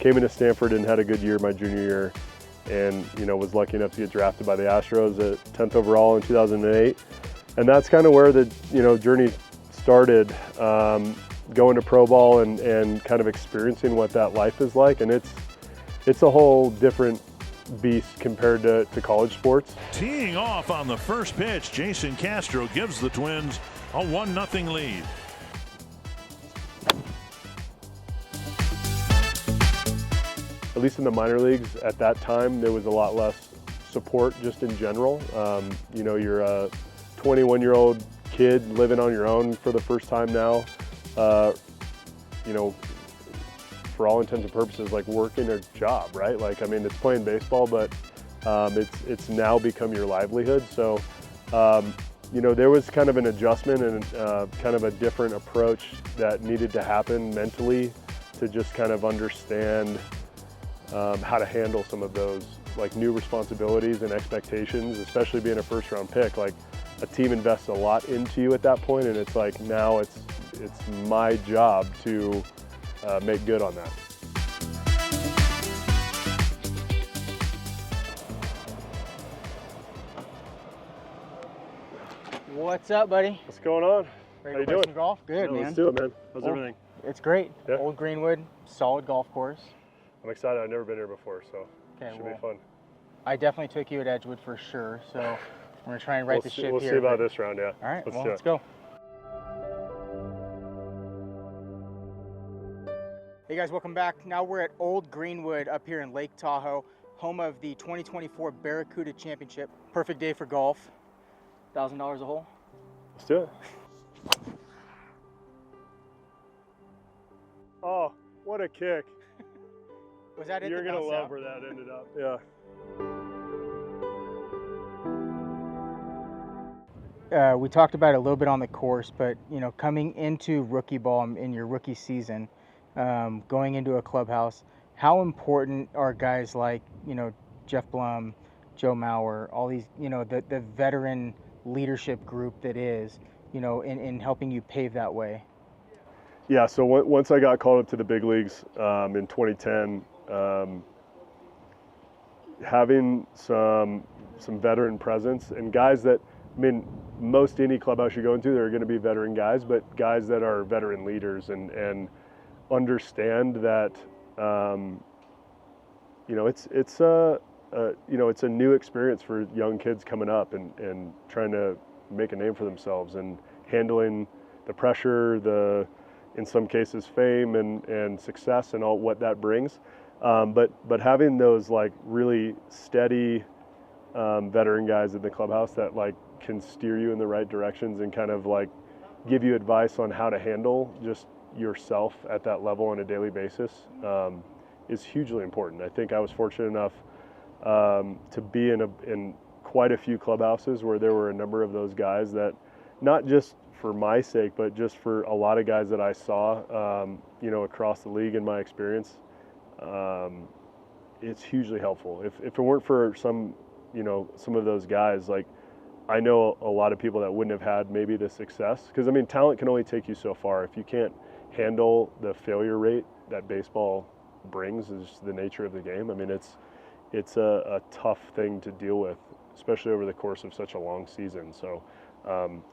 came into Stanford and had a good year my junior year, and was lucky enough to get drafted by the Astros at 10th overall in 2008. And that's kind of where the journey started, going to pro ball and kind of experiencing what that life is like. And it's a whole different beast compared to college sports. Teeing off on the first pitch, Jason Castro gives the Twins a 1-0 lead. At least in the minor leagues at that time, there was a lot less support just in general. You're a 21-year-old kid living on your own for the first time now. For all intents and purposes, like working a job, right? Like, I mean, it's playing baseball, but it's now become your livelihood. So, there was kind of an adjustment and kind of a different approach that needed to happen mentally to just kind of understand how to handle some of those like new responsibilities and expectations, especially being a first-round pick. Like, a team invests a lot into you at that point, and it's like now it's my job to make good on that. What's up, buddy? What's going on? Ready How you to play doing? some golf? Good, man. Let's do it, man. How's everything? It's great. Yeah? Old Greenwood, solid golf course. I'm excited. I've never been here before, so Okay, should be fun. I definitely took you at Edgewood for sure, so we're gonna try and right the ship here. We'll see about this round, yeah. All right, let's let's go. Hey guys, welcome back. Now we're at Old Greenwood up here in Lake Tahoe, home of the 2024 Barracuda Championship. Perfect day for golf. $1,000 a hole. Let's do it. Oh, what a kick. Was that it? You're going to love where that ended up. Yeah. We talked about it a little bit on the course, but coming into rookie ball in your rookie season, going into a clubhouse, how important are guys like Jeff Blum, Joe Mauer, all these the veteran leadership group that is in helping you pave that way? Yeah, so once I got called up to the big leagues in 2010, having some veteran presence and guys that, I mean, most any clubhouse you go into, there are going to be veteran guys, but guys that are veteran leaders and understand that it's a new experience for young kids coming up and trying to make a name for themselves and handling the pressure, in some cases fame and success and all what that brings. But having those like really steady veteran guys in the clubhouse that like can steer you in the right directions and kind of like give you advice on how to handle just yourself at that level on a daily basis is hugely important. I think I was fortunate enough to be in quite a few clubhouses where there were a number of those guys that, not just for my sake, but just for a lot of guys that I saw, across the league in my experience, it's hugely helpful. If it weren't for some of those guys, like I know a lot of people that wouldn't have had maybe the success, because I mean, talent can only take you so far. If you can't handle the failure rate that baseball brings, is the nature of the game. I mean, it's a tough thing to deal with, especially over the course of such a long season. So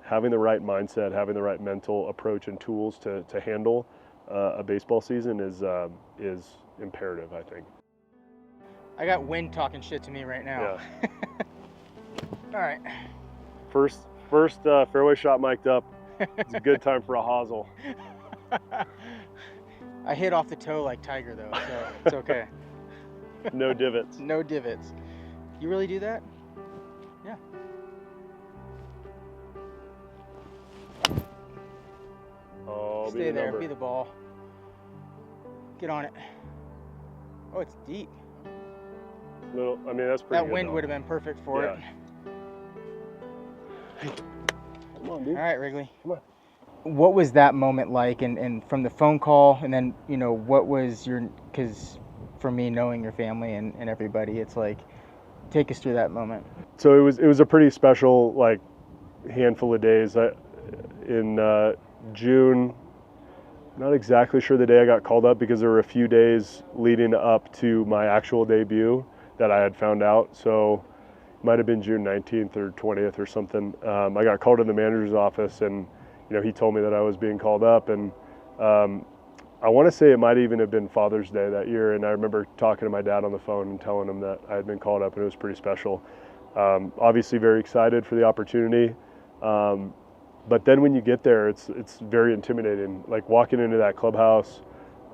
having the right mindset, having the right mental approach and tools to handle a baseball season is imperative, I think. I got wind talking shit to me right now. Yeah. All right. First fairway shot mic'd up. It's a good time for a hosel. I hit off the toe like Tiger though, so it's okay. No divots. No divots. You really do that? Yeah. Oh, stay there, be the ball. Get on it. Oh, it's deep. Little, I mean, that's pretty good. That wind would have been perfect for it. Hey, come on, dude. All right, Wrigley. Come on. What was that moment like? And from the phone call, and then, what was because for me, knowing your family and everybody, it's like, take us through that moment. So it was a pretty special, like, handful of days. In June, Not exactly sure the day I got called up because there were a few days leading up to my actual debut that I had found out. So it might have been June 19th or 20th or something. I got called in the manager's office, and he told me that I was being called up, and I want to say it might even have been Father's Day that year. And I remember talking to my dad on the phone and telling him that I had been called up, and it was pretty special. Obviously, very excited for the opportunity. But then when you get there, it's very intimidating. Like walking into that clubhouse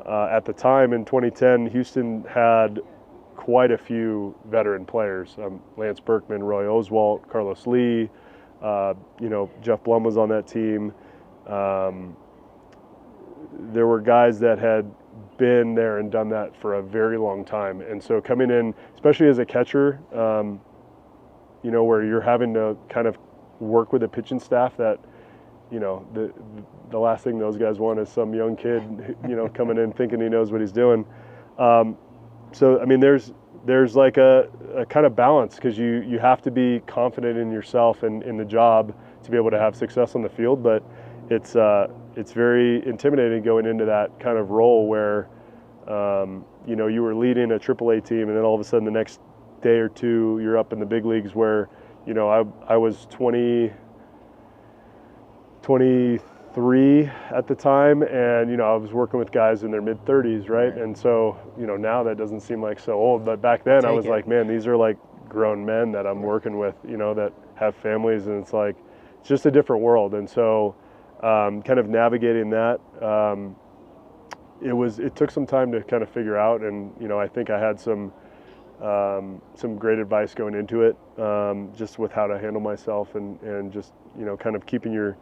at the time in 2010, Houston had quite a few veteran players. Lance Berkman, Roy Oswalt, Carlos Lee, Jeff Blum was on that team. There were guys that had been there and done that for a very long time. And so coming in, especially as a catcher, where you're having to kind of work with a pitching staff that, the last thing those guys want is some young kid, coming in thinking he knows what he's doing. So, I mean, there's like a kind of balance, because you have to be confident in yourself and in the job to be able to have success on the field. But it's very intimidating going into that kind of role where, you were leading a AAA team, and then all of a sudden the next day or two you're up in the big leagues where, I was 23 at the time, and I was working with guys in their mid-30s, right? And so now that doesn't seem like so old, but back then I was like, man, these are like grown men that I'm working with, that have families, and it's like it's just a different world. And so kind of navigating that, it took some time to kind of figure out, and I think I had some great advice going into it, just with how to handle myself, and just kind of keeping your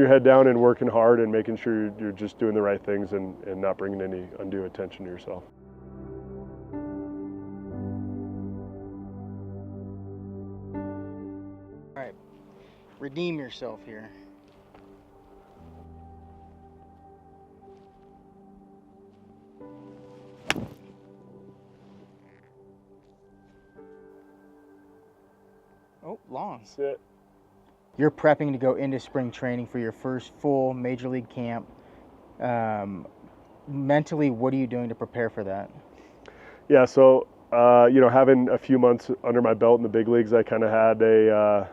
head down and working hard and making sure you're just doing the right things and not bringing any undue attention to yourself. All right, redeem yourself here. Oh, long. Sit. You're prepping to go into spring training for your first full major league camp. Mentally, what are you doing to prepare for that? Yeah, so having a few months under my belt in the big leagues, I kind of had an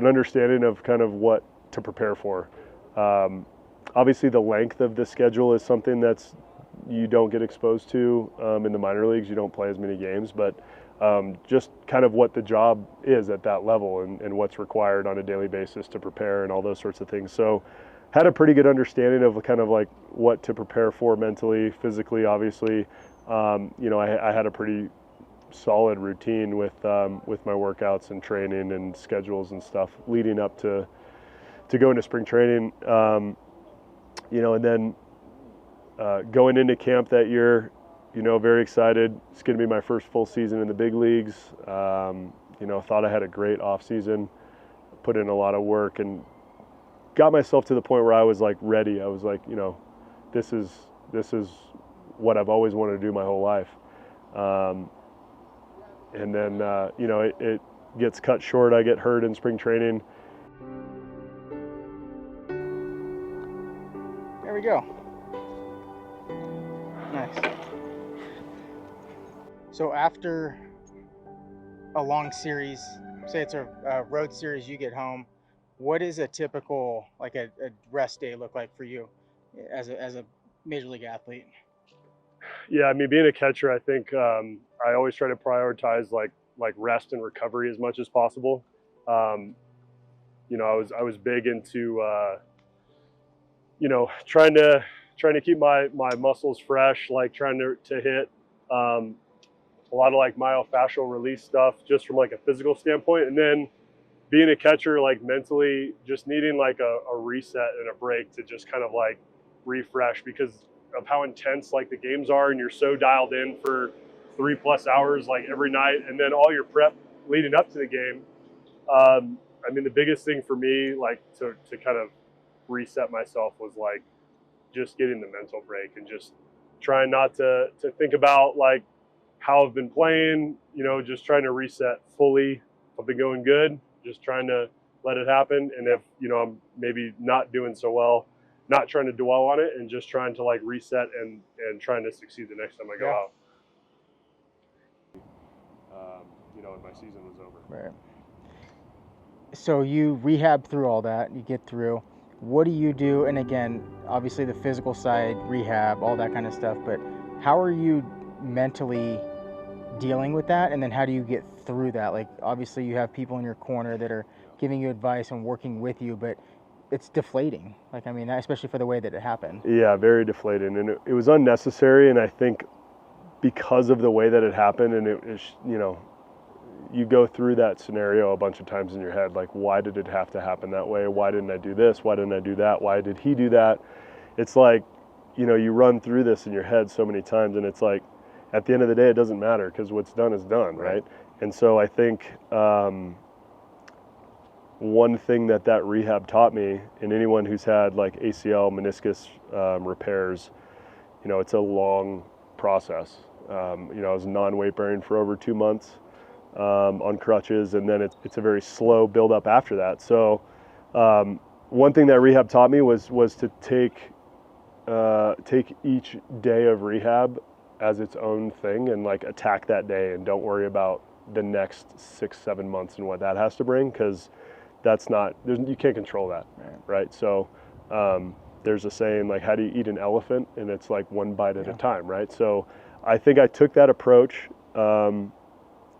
understanding of kind of what to prepare for. Obviously, the length of the schedule is something that's you don't get exposed to in the minor leagues. You don't play as many games, but just kind of what the job is at that level, and what's required on a daily basis to prepare and all those sorts of things. So had a pretty good understanding of kind of like what to prepare for mentally, physically, obviously. I had a pretty solid routine with my workouts and training and schedules and stuff leading up to go into spring training. And then going into camp that year, very excited. It's going to be my first full season in the big leagues. Thought I had a great off season, put in a lot of work, and got myself to the point where I was like ready. I was like, this is what I've always wanted to do my whole life. And then, it gets cut short. I get hurt in spring training. There we go. Nice. So after a long series, say it's a road series, you get home, what is a typical, like a rest day look like for you as a major league athlete? Yeah, I mean, being a catcher, I think I always try to prioritize like rest and recovery as much as possible. I was big into trying to keep my muscles fresh, like trying to hit a lot of like myofascial release stuff just from like a physical standpoint. And then being a catcher, like mentally just needing like a reset and a break to just kind of like refresh because of how intense like the games are, and you're so dialed in for 3+ hours like every night, and then all your prep leading up to the game. I mean, the biggest thing for me, like to kind of reset myself, was like just getting the mental break and just trying not to think about like how I've been playing, just trying to reset fully. I've been going good, just trying to let it happen. And if, I'm maybe not doing so well, not trying to dwell on it and just trying to like reset and trying to succeed the next time I go out. And my season was over. Right. So you rehab through all that, you get through. What do you do? And again, obviously the physical side, rehab, all that kind of stuff, but how are you mentally dealing with that? And then how do you get through that? Like, obviously you have people in your corner that are giving you advice and working with you, but it's deflating. Like, I mean, especially for the way that it happened. Yeah, very deflating. And it was unnecessary. And I think because of the way that it happened, and you go through that scenario a bunch of times in your head, like, why did it have to happen that way? Why didn't I do this? Why didn't I do that? Why did he do that? It's like, you run through this in your head so many times, and it's like, at the end of the day, it doesn't matter because what's done is done, right? And so I think one thing that rehab taught me, and anyone who's had like ACL, meniscus repairs, it's a long process. I was non-weight bearing for over 2 months. On crutches, and then it's a very slow build up after that. So one thing that rehab taught me was to take each day of rehab as its own thing and like attack that day and don't worry about the next 6-7 months and what that has to bring, because you can't control that, right? So there's a saying like, how do you eat an elephant? And it's like one bite at a time, right? So I think I took that approach.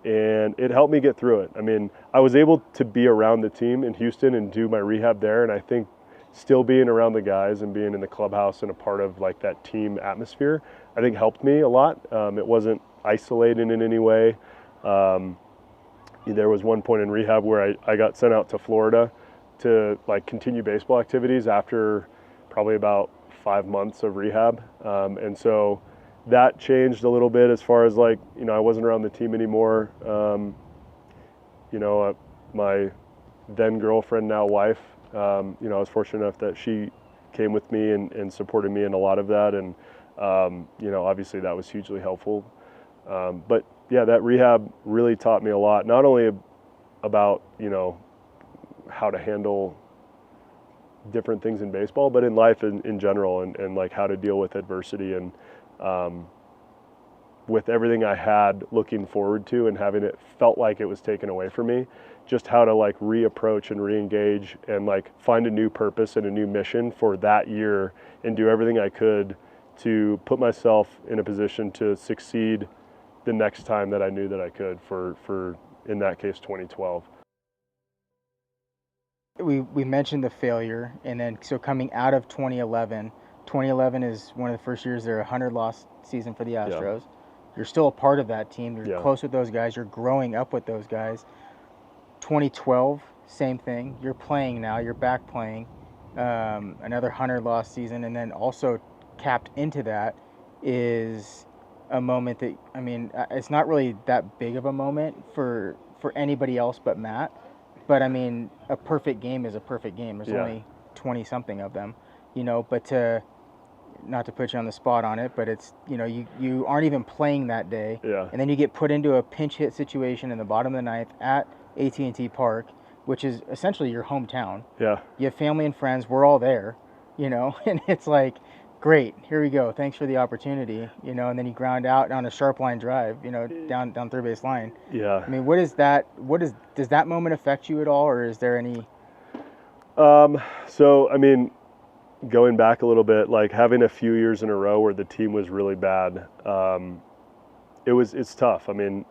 And it helped me get through it. I mean, I was able to be around the team in Houston and do my rehab there, and I think still being around the guys and being in the clubhouse and a part of like that team atmosphere, I think helped me a lot. It wasn't isolated in any way. There was one point in rehab where I got sent out to Florida to like continue baseball activities after probably about 5 months of rehab, and so that changed a little bit as far as like, I wasn't around the team anymore. My then girlfriend, now wife, I was fortunate enough that she came with me and supported me in a lot of that. And, obviously that was hugely helpful. But yeah, that rehab really taught me a lot, not only about, how to handle different things in baseball, but in life in general, and like how to deal with adversity and, with everything I had looking forward to and having it felt like it was taken away from me, just how to like reapproach and re-engage and like find a new purpose and a new mission for that year and do everything I could to put myself in a position to succeed the next time that I knew that I could for in that case, 2012. We mentioned the failure, and then so coming out of 2011 is one of the first years they're a 100-loss season for the Astros. You're still a part of that team. You're close with those guys. You're growing up with those guys. 2012, same thing. You're playing now. You're back playing. Another 100-loss season, and then also capped into that is a moment that, I mean, it's not really that big of a moment for anybody else but Matt. But I mean, a perfect game is a perfect game. There's only 20-something of them, but not to put you on the spot on it, but it's, you aren't even playing that day. And then you get put into a pinch hit situation in the bottom of the ninth at AT&T Park, which is essentially your hometown. You have family and friends. We're all there, and it's like, great, here we go. Thanks for the opportunity, and then you ground out on a sharp line drive, down third base line. I mean, does that moment affect you at all, or is there any? So, I mean, going back a little bit, like having a few years in a row where the team was really bad, it's tough. I mean,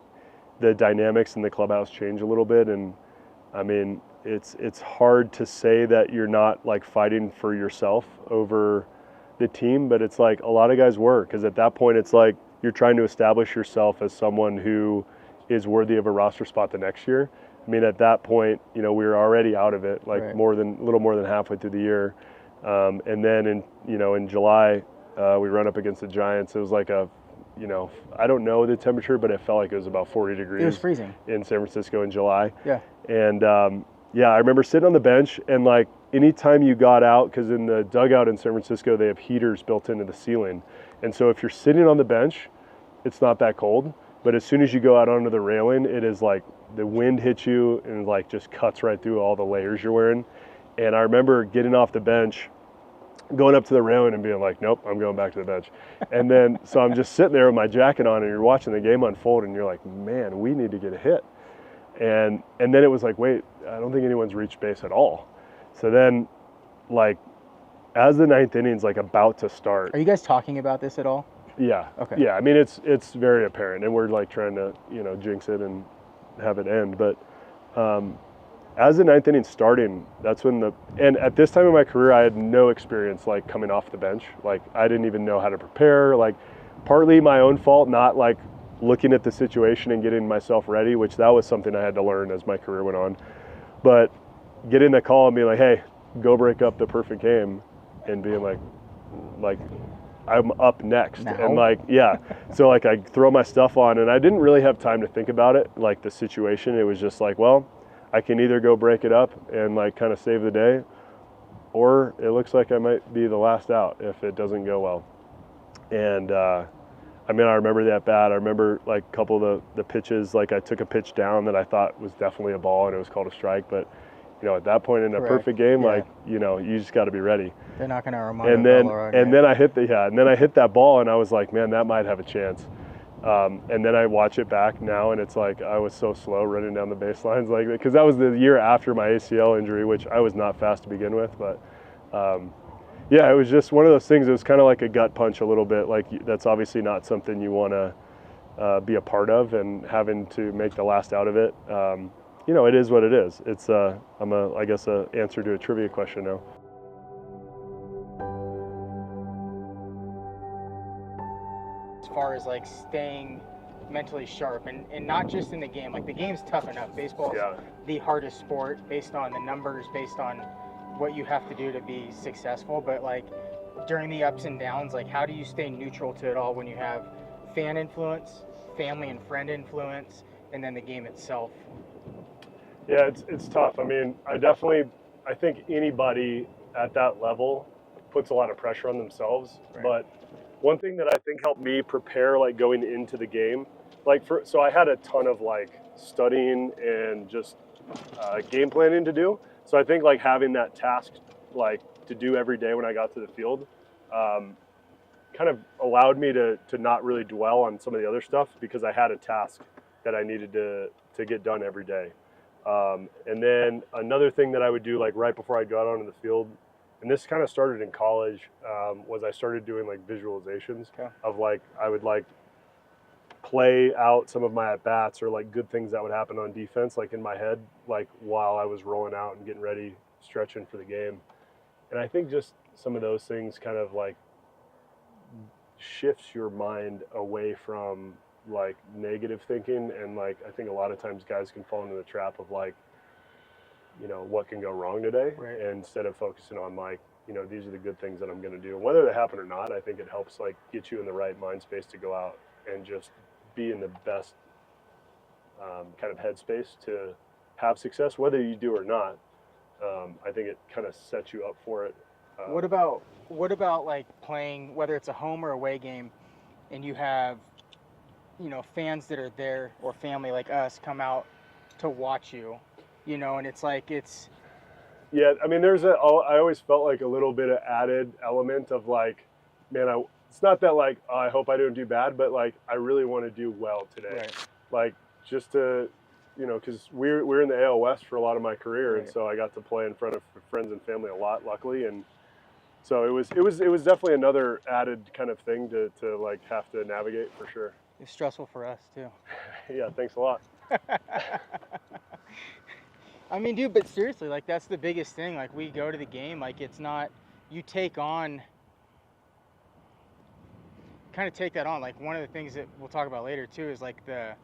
the dynamics in the clubhouse change a little bit, and I mean, it's hard to say that you're not like fighting for yourself over the team, but it's like a lot of guys were, because at that point it's like you're trying to establish yourself as someone who is worthy of a roster spot the next year. I mean, at that point, we were already out of it, like a little more than halfway through the year. And then in July, we run up against the Giants. It was like I don't know the temperature, but it felt like it was about 40 degrees. It was freezing in San Francisco in July. And I remember sitting on the bench, and like anytime you got out, because in the dugout in San Francisco, they have heaters built into the ceiling. And so if you're sitting on the bench, it's not that cold. But as soon as you go out onto the railing, it is like the wind hits you and like just cuts right through all the layers you're wearing. And I remember getting off the bench going up to the railing and being like, nope, I'm going back to the bench. And then, so I'm just sitting there with my jacket on, and you're watching the game unfold, and you're like, man, we need to get a hit. And then it was like, wait, I don't think anyone's reached base at all. So then, like, as the ninth inning's like about to start. Are you guys talking about this at all? Yeah. Okay. Yeah, I mean, it's very apparent, and we're like trying to, jinx it and have it end. But as the ninth inning's starting, that's when and at this time in my career, I had no experience like coming off the bench. Like, I didn't even know how to prepare. Like, partly my own fault, not like looking at the situation and getting myself ready, which that was something I had to learn as my career went on. But getting the call and being like, hey, go break up the perfect game, and being like I'm up next. Now? And like, yeah. So like I throw my stuff on, and I didn't really have time to think about it, like the situation. It was just like, well, I can either go break it up and like kind of save the day, or it looks like I might be the last out if it doesn't go well. And I mean, I remember that bad. I remember like a couple of the pitches, like I took a pitch down that I thought was definitely a ball, and it was called a strike. But at that point in a perfect game, like, you just got to be ready. They're not going to remind. And then I hit that ball, and I was like, man, that might have a chance. And then I watch it back now, and it's like I was so slow running down the baselines, like, because that was the year after my ACL injury, which I was not fast to begin with. But yeah, it was just one of those things. It was kind of like a gut punch a little bit. Like, that's obviously not something you want to be a part of, and having to make the last out of it. It is what it is. It's I guess a answer to a trivia question now. As far as like staying mentally sharp, and not just in the game. Like, the game's tough enough. Baseball is the hardest sport based on the numbers, based on what you have to do to be successful. But like during the ups and downs, like, how do you stay neutral to it all when you have fan influence, family and friend influence, and then the game itself? Yeah, it's tough. I mean, I think anybody at that level puts a lot of pressure on themselves. Right. But one thing that I think helped me prepare, like, going into the game, so I had a ton of like studying and just game planning to do. So I think like having that task like to do every day when I got to the field kind of allowed me to not really dwell on some of the other stuff, because I had a task that I needed to get done every day. And then another thing that I would do, like, right before I got onto the field, and this kind of started in college, was I started doing like visualizations of like, I would like play out some of my at-bats or like good things that would happen on defense, like in my head, like while I was rolling out and getting ready, stretching for the game. And I think just some of those things kind of like shifts your mind away from like negative thinking. And like, I think a lot of times guys can fall into the trap of like, what can go wrong today? Right. And instead of focusing on like, these are the good things that I'm going to do. And whether they happen or not, I think it helps like get you in the right mind space to go out and just be in the best kind of headspace to have success, whether you do or not. I think it kind of sets you up for it. What about like playing, whether it's a home or away game, and you have, fans that are there, or family like us come out to watch you, and it's like, yeah, I mean, I always felt like a little bit of added element of like, man, it's not that like, I hope I don't do bad, but like, I really want to do well today. Right. Like, just to, because we're in the AL West for a lot of my career. Right. And so I got to play in front of friends and family a lot, luckily. And so it was definitely another added kind of thing to like have to navigate, for sure. It's stressful for us too. Yeah, thanks a lot. I mean, dude, but seriously, like, that's the biggest thing. Like, we go to the game, like, it's not, you take that on. Like, one of the things that we'll talk about later too is like the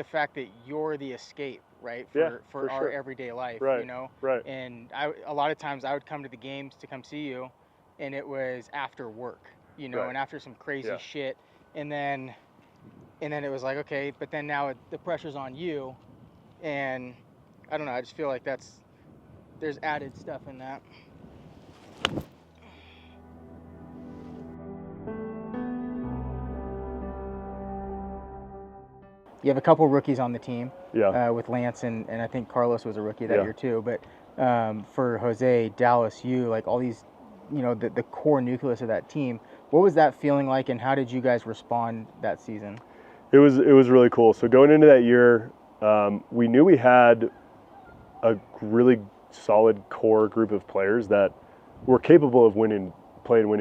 fact that you're the escape, right? For our everyday life, right. Right. And a lot of times I would come to the games to come see you, and it was after work, right. and after some crazy shit, and then it was like, okay, but then now the pressure's on you, and I don't know, I just feel like there's added stuff in that. You have a couple rookies on the team, with Lance, and I think Carlos was a rookie that year too. But for Jose, Dallas, you, like, all these the core nucleus of that team. What was that feeling like, and how did you guys respond that season? It was really cool. So going into that year, we knew we had a really solid core group of players that were capable of winning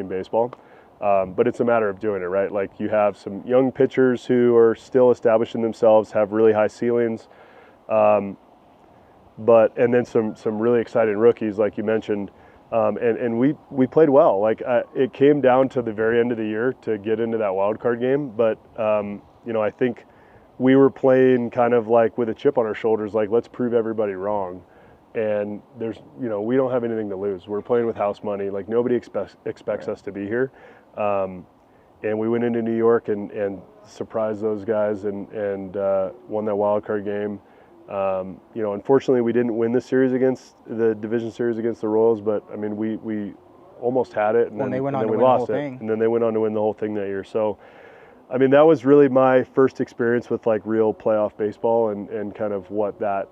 baseball. But it's a matter of doing it, right? Like, you have some young pitchers who are still establishing themselves, have really high ceilings, and then some really exciting rookies, like you mentioned, and we played well. Like, it came down to the very end of the year to get into that wild card game, but I think we were playing kind of like with a chip on our shoulders, like, let's prove everybody wrong. And there's, we don't have anything to lose. We're playing with house money. Like, nobody expects us to be here. And we went into New York and surprised those guys and won that wild card game. Unfortunately, we didn't win the division series against the Royals, but I mean, we almost had it, and then we lost it, and then they went on to win the whole thing that year. So, I mean, that was really my first experience with like real playoff baseball and kind of what that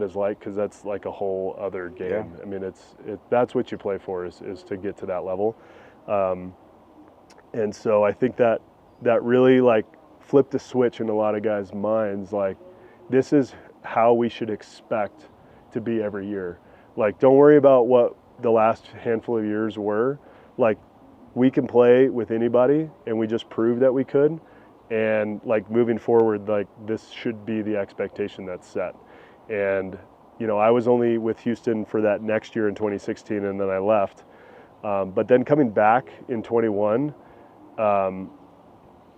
is like, because that's like a whole other game. Yeah. I mean, that's what you play for is to get to that level. And so I think that really like flipped a switch in a lot of guys' minds. Like, this is how we should expect to be every year. Like, don't worry about what the last handful of years were. Like, we can play with anybody, and we just proved that we could. And like, moving forward, like, this should be the expectation that's set. And, I was only with Houston for that next year in 2016, and then I left. But then coming back in 21,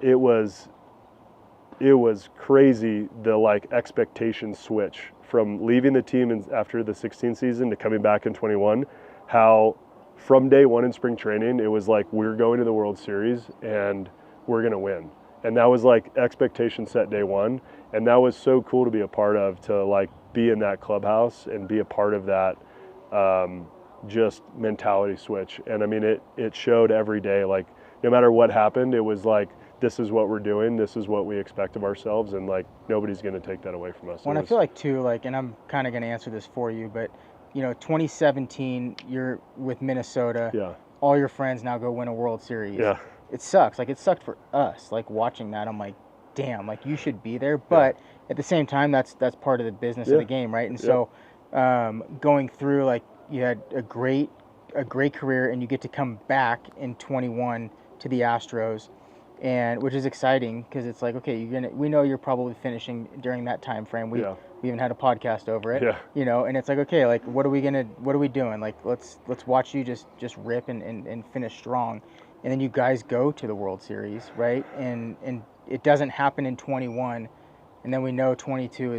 it was crazy, the like expectation switch from leaving the team after the 16 season to coming back in 21. How from day one in spring training, it was like, we're going to the World Series and we're going to win. And that was like expectation set day one. And that was so cool to be a part of, to like be in that clubhouse and be a part of that just mentality switch. And I mean, it showed every day. Like, no matter what happened, it was like, this is what we're doing, this is what we expect of ourselves, and like, nobody's going to take that away from us. Well, I feel like too, like, and I'm kind of going to answer this for you, but 2017, you're with Minnesota. Yeah. All your friends now go win a World Series. Yeah. It sucks. Like, it sucked for us. Like, watching that, I'm like, damn, like, you should be there. But at the same time, that's part of the business of the game, right? And so going through, like, you had a great career, and you get to come back in 21 to the Astros, and which is exciting, because it's like, okay, we know you're probably finishing during that time frame. We even had a podcast over it. Yeah. And it's like, okay, like, what are we doing? Like, let's watch you just rip and finish strong. And then you guys go to the World Series, right? And it doesn't happen in 21, and then we know 22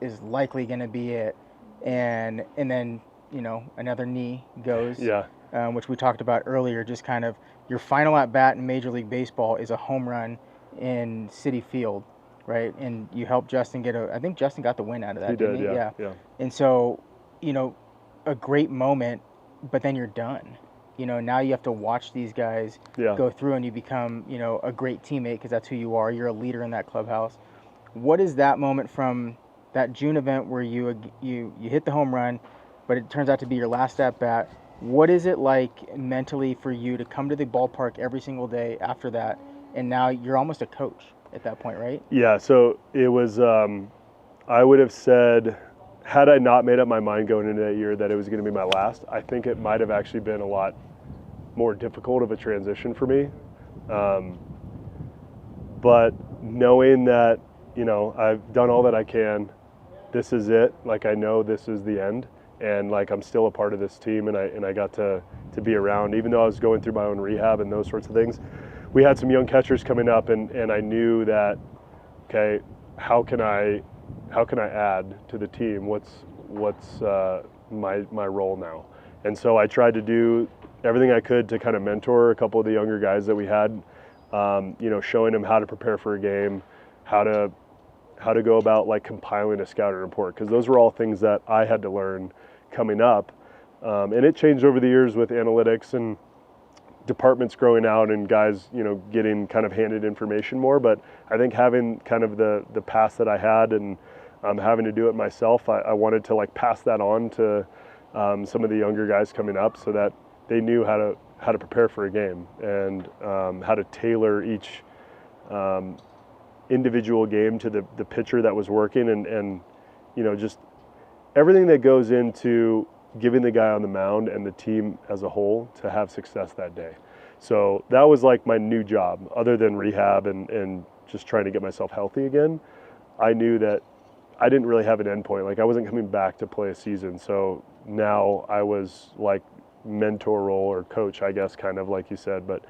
is likely going to be it. And then another knee goes. Yeah. Which we talked about earlier. Just kind of your final at bat in Major League Baseball is a home run in Citi Field, right? And you helped Justin I think Justin got the win out of that. He didn't did, he? Yeah. And so, a great moment, but then you're done. Now you have to watch these guys go through, and you become, a great teammate, because that's who you are. You're a leader in that clubhouse. What is that moment from that June event where you hit the home run, but it turns out to be your last at bat? What is it like mentally for you to come to the ballpark every single day after that, and now you're almost a coach at that point, right? Yeah. So it was. I would have said, had I not made up my mind going into that year that it was going to be my last, I think it might have actually been a lot more difficult of a transition for me. But knowing that, I've done all that I can, this is it. Like, I know this is the end, and like, I'm still a part of this team, and I got to be around, even though I was going through my own rehab and those sorts of things. We had some young catchers coming up, and I knew that, okay, how can I add to the team? What's my role now? And so I tried to do everything I could to kind of mentor a couple of the younger guys that we had, showing them how to prepare for a game, how to go about like compiling a scouting report, because those were all things that I had to learn coming up. And it changed over the years with analytics and departments growing out and guys, getting kind of handed information more. But I think having kind of the past that I had and having to do it myself, I wanted to like pass that on to some of the younger guys coming up, so that they knew how to prepare for a game and how to tailor each individual game to the pitcher that was working, and just everything that goes into giving the guy on the mound and the team as a whole to have success that day. So that was like my new job, other than rehab and just trying to get myself healthy again. I knew that I didn't really have an endpoint. Like, I wasn't coming back to play a season. So now I was like mentor role or coach, I guess, kind of like you said. But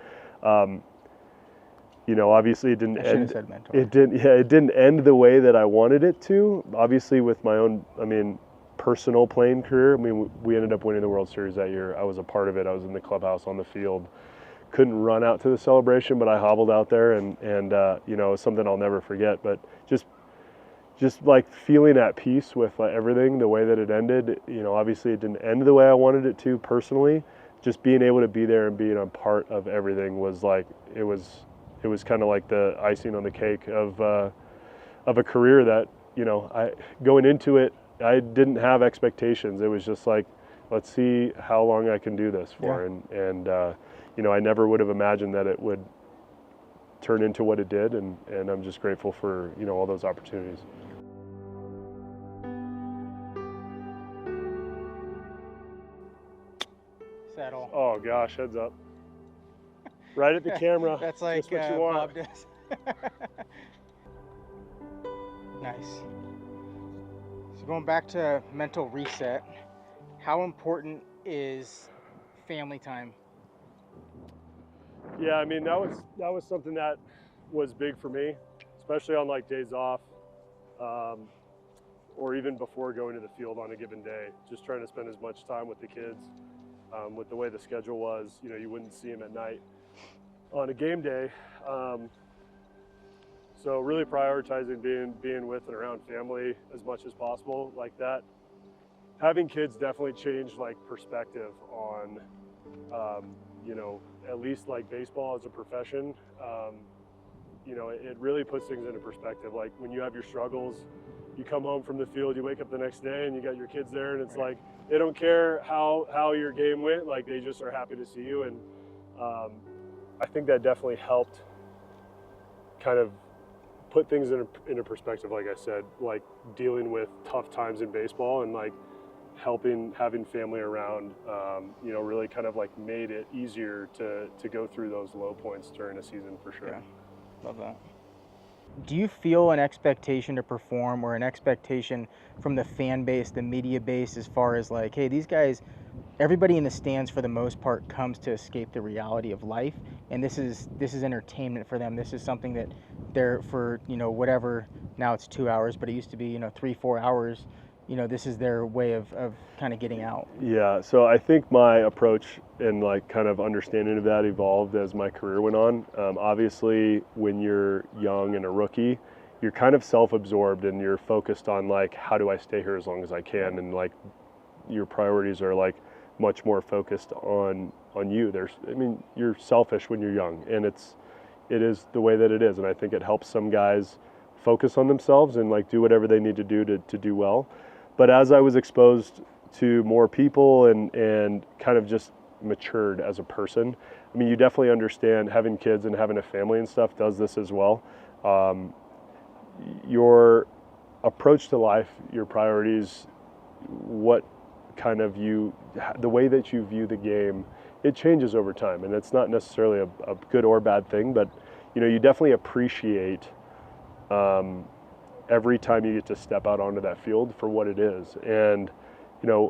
obviously it didn't end. Said mentor. It didn't end the way that I wanted it to. Obviously, with my own, personal playing career. We ended up winning the World Series that year. I was a part of it. I was in the clubhouse on the field. Couldn't run out to the celebration, but I hobbled out there, and it was something I'll never forget. But just like feeling at peace with everything, the way that it ended. Obviously it didn't end the way I wanted it to personally. Just being able to be there and being a part of everything was like it was kind of like the icing on the cake of a career that I going into it. I didn't have expectations. It was just like, let's see how long I can do this for. Yeah. And I never would have imagined that it would turn into what it did. And I'm just grateful for, all those opportunities. Settle. Oh gosh, heads up. Right at the camera. That's like just what you want. Bob does. Nice. So going back to mental reset, how important is family time? Yeah, that was something that was big for me, especially on like days off, or even before going to the field on a given day. Just trying to spend as much time with the kids. With the way the schedule was, you wouldn't see them at night on a game day. So really prioritizing being with and around family as much as possible like that. Having kids definitely changed like perspective on, at least like baseball as a profession. It really puts things into perspective. Like when you have your struggles, you come home from the field, you wake up the next day and you got your kids there, and it's like, they don't care how your game went, like they just are happy to see you. And I think that definitely helped kind of put things into perspective, like I said, like dealing with tough times in baseball and like having family around, really kind of like made it easier to go through those low points during a season for sure. Yeah, love that. Do you feel an expectation to perform, or an expectation from the fan base, the media base, as far as like, hey, these guys, everybody in the stands for the most part comes to escape the reality of life, and this is entertainment for them. This is something that they're for, whatever, now it's 2 hours, but it used to be, 3-4 hours. This is their way of kind of getting out. Yeah, so I think my approach and like kind of understanding of that evolved as my career went on. Obviously, when you're young and a rookie, you're kind of self-absorbed and you're focused on like, how do I stay here as long as I can? And like your priorities are like much more focused on you. You're selfish when you're young, and it is the way that it is. And I think it helps some guys focus on themselves and like do whatever they need to do to do well. But as I was exposed to more people and kind of just matured as a person, you definitely understand having kids and having a family and stuff does this as well. Your approach to life, your priorities, what kind of the way that you view the game, it changes over time. And it's not necessarily a good or bad thing, but you definitely appreciate every time you get to step out onto that field for what it is. And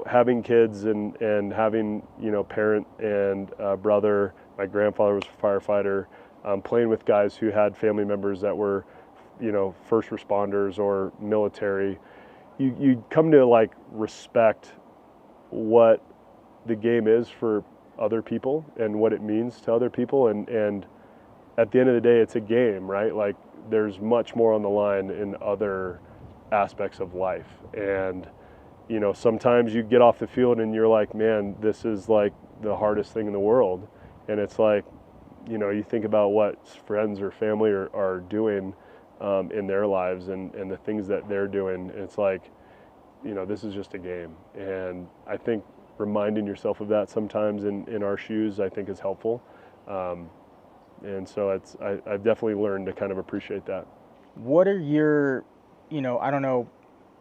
having kids and having parent and brother, my grandfather was a firefighter, playing with guys who had family members that were first responders or military, you come to like respect what the game is for other people and what it means to other people. And at the end of the day, it's a game, right? Like, there's much more on the line in other aspects of life. And, sometimes you get off the field and you're like, man, this is like the hardest thing in the world. And it's like, you think about what friends or family are doing in their lives and the things that they're doing. It's like, this is just a game. And I think reminding yourself of that sometimes in our shoes, I think is helpful. And so I've definitely learned to kind of appreciate that. What are your, I don't know,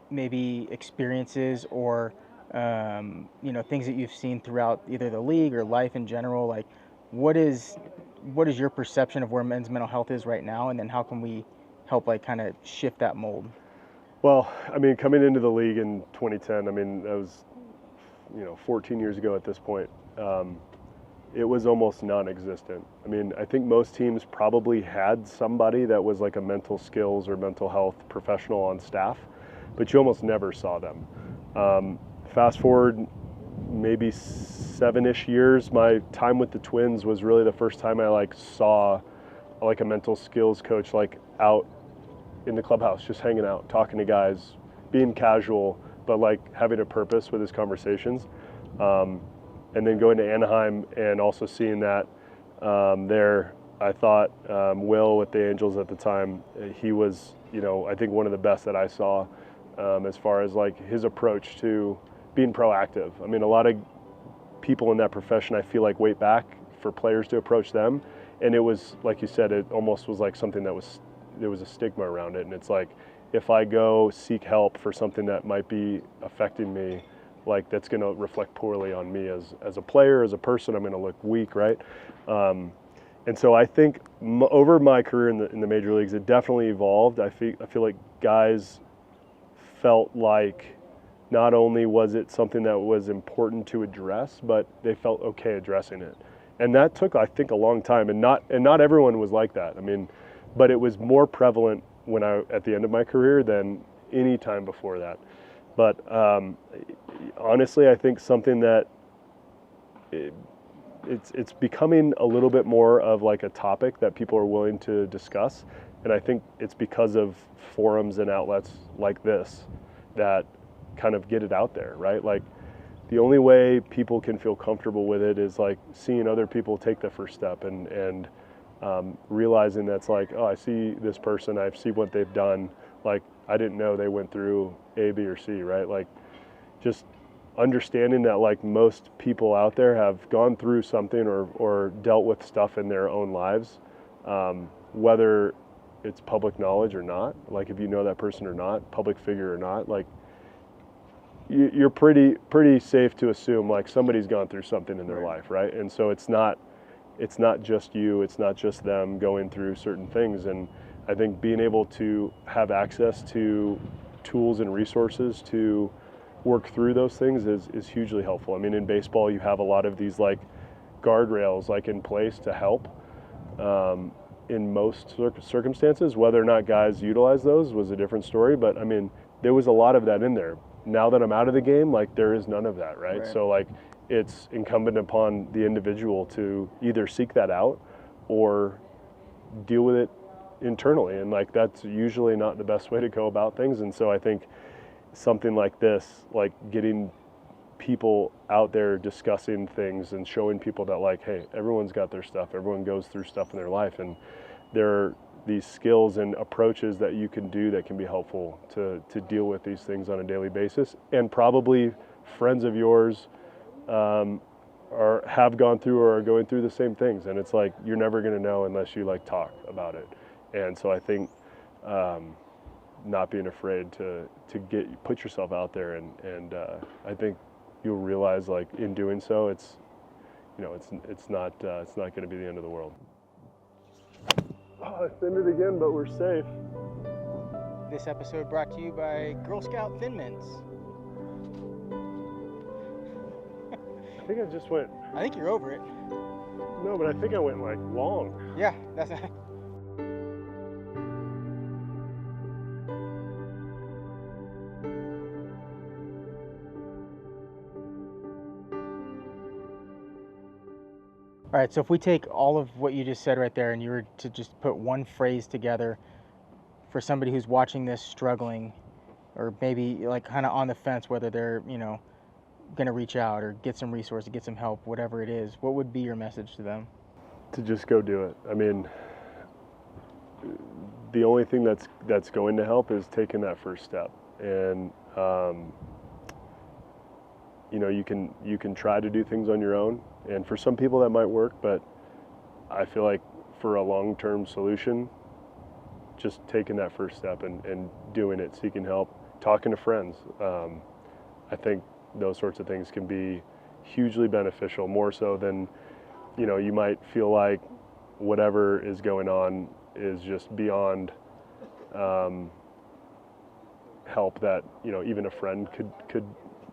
maybe experiences or, things that you've seen throughout either the league or life in general? Like, what is your perception of where men's mental health is right now, and then how can we help like kind of shift that mold? Well, I mean, coming into the league in 2010, I mean, that was, 14 years ago at this point. It was almost non-existent. I mean, I think most teams probably had somebody that was like a mental skills or mental health professional on staff, but you almost never saw them. Fast forward maybe 7-ish years, my time with the Twins was really the first time I like saw like a mental skills coach like out in the clubhouse, just hanging out, talking to guys, being casual, but like having a purpose with his conversations. And then going to Anaheim and also seeing that there, I thought Will with the Angels at the time, he was, I think one of the best that I saw as far as like his approach to being proactive. I mean, a lot of people in that profession, I feel like, wait back for players to approach them. And it was, like you said, it almost was like something that was, there was a stigma around it. And it's like, if I go seek help for something that might be affecting me, like that's going to reflect poorly on me as a player, as a person. I'm going to look weak, right? And so I think over my career in the major leagues, it definitely evolved. I feel like guys felt like not only was it something that was important to address, but they felt okay addressing it. And that took, I think, a long time. And not everyone was like that. I mean, but it was more prevalent when at the end of my career than any time before that. But honestly, I think something that it's becoming a little bit more of like a topic that people are willing to discuss. And I think it's because of forums and outlets like this that kind of get it out there, right? Like the only way people can feel comfortable with it is like seeing other people take the first step and realizing that's like, oh, I see this person, I see what they've done. Like, I didn't know they went through A, B, or C, right? Like, just understanding that like most people out there have gone through something or dealt with stuff in their own lives, whether it's public knowledge or not, like if you know that person or not, public figure or not, like you're pretty safe to assume like somebody's gone through something in their life, right? And so it's not just you, it's not just them going through certain things. And I think being able to have access to tools and resources to work through those things is hugely helpful. I mean, in baseball, you have a lot of these like guardrails like in place to help in most circumstances. Whether or not guys utilize those was a different story, but I mean, there was a lot of that in there. Now that I'm out of the game, like there is none of that, right? So like it's incumbent upon the individual to either seek that out or deal with it internally, and like that's usually not the best way to go about things. And so I think something like this, like getting people out there discussing things and showing people that like, hey, everyone's got their stuff, everyone goes through stuff in their life, and there are these skills and approaches that you can do that can be helpful to deal with these things on a daily basis. And probably friends of yours have gone through or are going through the same things, and it's like you're never going to know unless you like talk about it. And so I think not being afraid to put yourself out there, and I think you'll realize like in doing so, it's not going to be the end of the world. Oh, I thinned it again, but we're safe. This episode brought to you by Girl Scout Thin Mints. I think I just went. I think you're over it. No, but I think I went like long. Yeah, that's. All right, so if we take all of what you just said right there and you were to just put one phrase together for somebody who's watching this struggling or maybe like kind of on the fence whether they're, going to reach out or get some resources, get some help, whatever it is, what would be your message to them? To just go do it. I mean, the only thing that's going to help is taking that first step. And, you know, you can try to do things on your own, and for some people that might work, but I feel like for a long-term solution, just taking that first step and doing it, seeking help, talking to friends. I think those sorts of things can be hugely beneficial, more so than, you know, you might feel like whatever is going on is just beyond help that, you know, even a friend could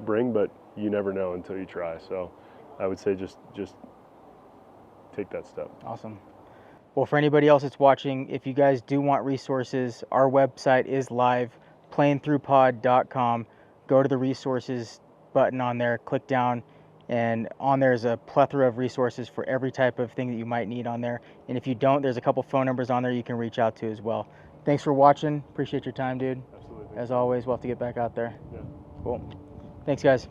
bring, but you never know until you try. So I would say just take that step. Awesome. Well, for anybody else that's watching, if you guys do want resources, our website is live, playinthroughpod.com. Go to the resources button on there, click down, and on there is a plethora of resources for every type of thing that you might need on there. And if you don't, there's a couple phone numbers on there you can reach out to as well. Thanks for watching. Appreciate your time, dude. Absolutely. As always, we'll have to get back out there. Yeah. Cool. Thanks, guys.